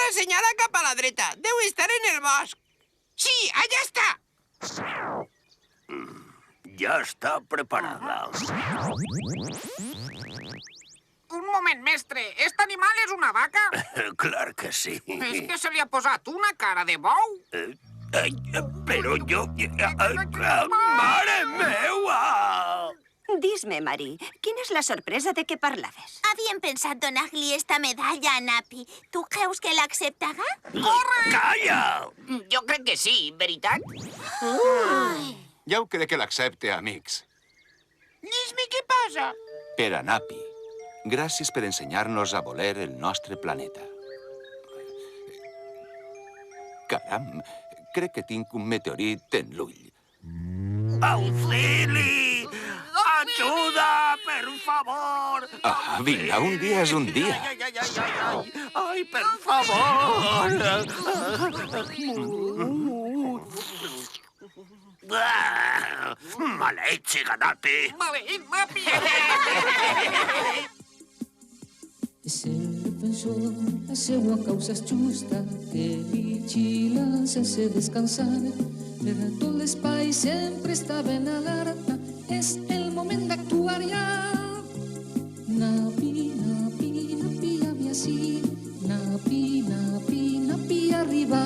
assenyala cap a la dreta. Deu estar en el bosc. Sí, allà està. Ja està preparada. Un moment, mestre. Este animal és una vaca? Clar que sí. És que se li ha posat una cara de bou. Però jo... Mare meua! Dis-me, Mari, quina és la sorpresa de què parlaves? Havíem pensat donar-li esta medalla a Napi. Tu creus que l'acceptarà? Calla! Jo crec que sí, veritat? Ja ho crec que l'accepte, amics. Dis-me què passa. Per a Napi, gràcies per ensenyar-nos a voler el nostre planeta. Caram, crec que tinc un meteorit en l'ull. Auxili! Ajuda, per favor! Ah, vinga, un dia és un dia. Ai, per favor! Maleït siga Napi! Maleït, Napi! És el defensor, la seua causa és justa, que vigila sense descansar. Per a tot l'espai sempre està ben alerta, és el moment d'actuar ja. Napi, Napi, Napi, aviací. Napi, Napi, Napi, arriba.